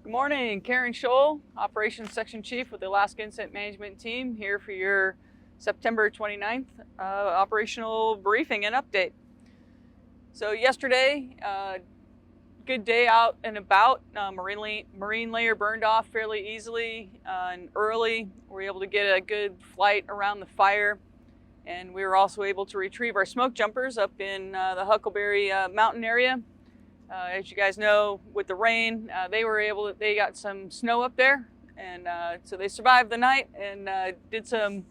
Good morning, Karen Scholl, Operations Section Chief with the Alaska Incident Management Team, here for your September 29th operational briefing and update. So yesterday, good day out and about. Marine layer burned off fairly easily and early. We were able to get a good flight around the fire, and we were also able to retrieve our smoke jumpers up in the Huckleberry Mountain area. As you guys know, with the rain, they got some snow up there, and so they survived the night and did some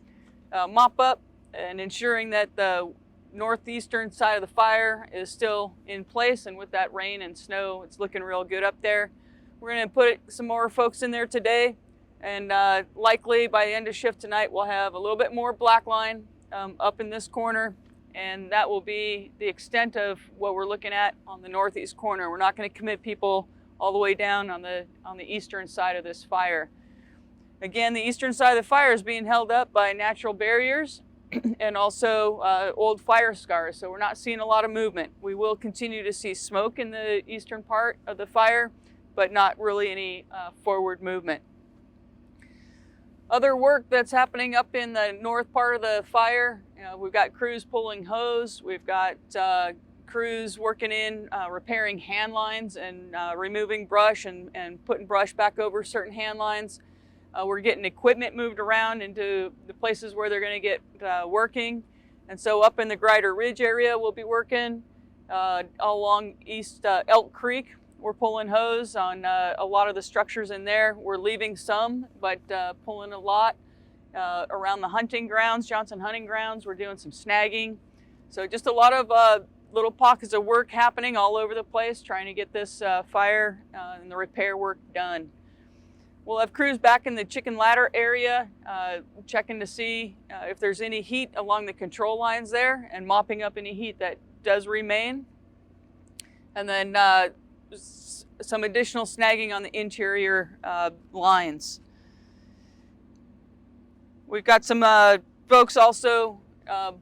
mop up and ensuring that the northeastern side of the fire is still in place. And with that rain and snow, it's looking real good up there. We're going to put some more folks in there today, and likely by the end of shift tonight, we'll have a little bit more black line up in this corner. And that will be the extent of what we're looking at on the northeast corner. We're not going to commit people all the way down on the eastern side of this fire. Again, the eastern side of the fire is being held up by natural barriers and also old fire scars. So we're not seeing a lot of movement. We will continue to see smoke in the eastern part of the fire, but not really any forward movement. Other work that's happening up in the north part of the fire, we've got crews pulling hose, we've got crews working in repairing hand lines and removing brush and putting brush back over certain hand lines. We're getting equipment moved around into the places where they're going to get working. And so up in the Grider Ridge area, we'll be working along East Elk Creek. We're pulling hose on a lot of the structures in there. We're leaving some, but pulling a lot around the hunting grounds, Johnson Hunting Grounds. We're doing some snagging. So just a lot of little pockets of work happening all over the place, trying to get this fire and the repair work done. We'll have crews back in the chicken ladder area, checking to see if there's any heat along the control lines there and mopping up any heat that does remain. And then some additional snagging on the interior lines. We've got some folks also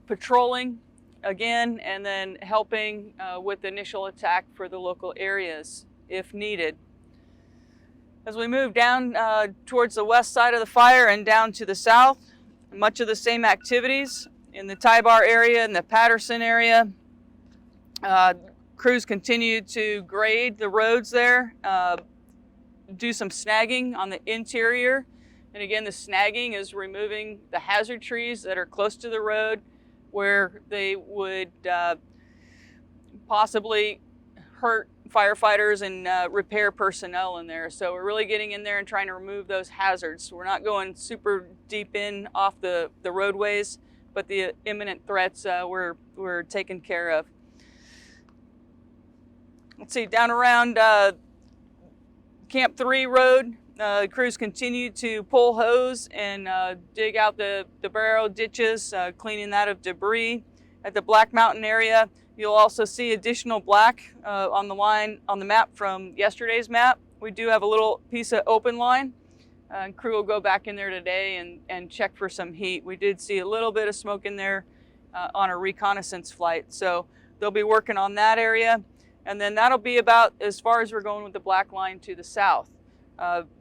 patrolling again and then helping with the initial attack for the local areas if needed. As we move down towards the west side of the fire and down to the south, much of the same activities in the Tybar area and the Patterson area. Crews continue to grade the roads there, do some snagging on the interior. And again, the snagging is removing the hazard trees that are close to the road where they would possibly hurt firefighters and repair personnel in there. So we're really getting in there and trying to remove those hazards. We're not going super deep in off the roadways, but the imminent threats we're taking care of. Let's see, down around Camp 3 Road, crews continue to pull hose and dig out the barrow ditches, cleaning that of debris. At the Black Mountain area, you'll also see additional black on the line on the map from yesterday's map. We do have a little piece of open line. Crew will go back in there today and check for some heat. We did see a little bit of smoke in there on a reconnaissance flight. So they'll be working on that area. And then that'll be about as far as we're going with the black line to the south.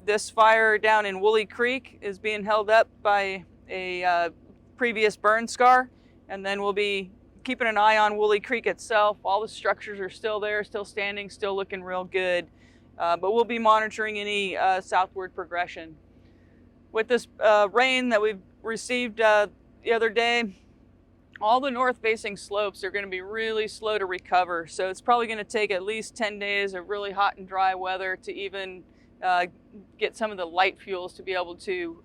This fire down in Woolly Creek is being held up by a previous burn scar. And then we'll be keeping an eye on Woolly Creek itself. All the structures are still there, still standing, still looking real good. But we'll be monitoring any southward progression. With this rain that we've received the other day, all the north-facing slopes are going to be really slow to recover. So it's probably going to take at least 10 days of really hot and dry weather to even get some of the light fuels to be able to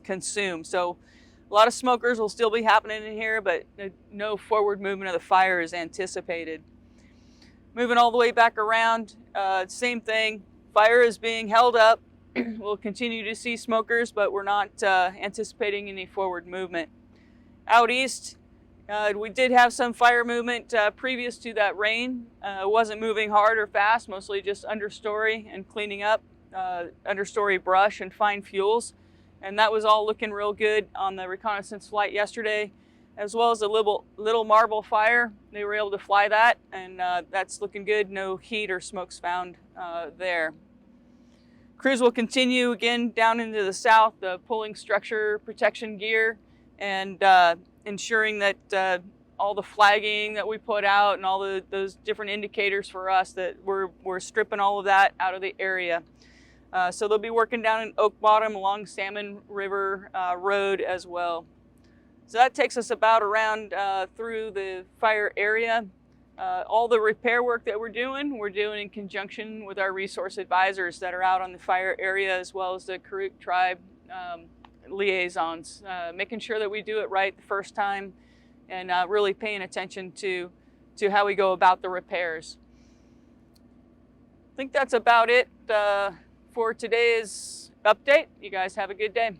consume. So a lot of smokers will still be happening in here, but no forward movement of the fire is anticipated. Moving all the way back around, same thing. Fire is being held up. We'll continue to see smokers, but we're not anticipating any forward movement. Out east, we did have some fire movement previous to that rain. It wasn't moving hard or fast, mostly just understory and cleaning up understory brush and fine fuels. And that was all looking real good on the reconnaissance flight yesterday, as well as a little marble fire. They were able to fly that, and that's looking good. No heat or smokes found there. Crews will continue again down into the south, pulling structure protection gear and ensuring that all the flagging that we put out and all those different indicators for us, that we're stripping all of that out of the area. So they'll be working down in Oak Bottom along Salmon River Road as well. So that takes us about around through the fire area. All the repair work that we're doing in conjunction with our resource advisors that are out on the fire area, as well as the Karuk tribe liaisons, making sure that we do it right the first time and really paying attention to how we go about the repairs. I think that's about it for today's update. You guys have a good day.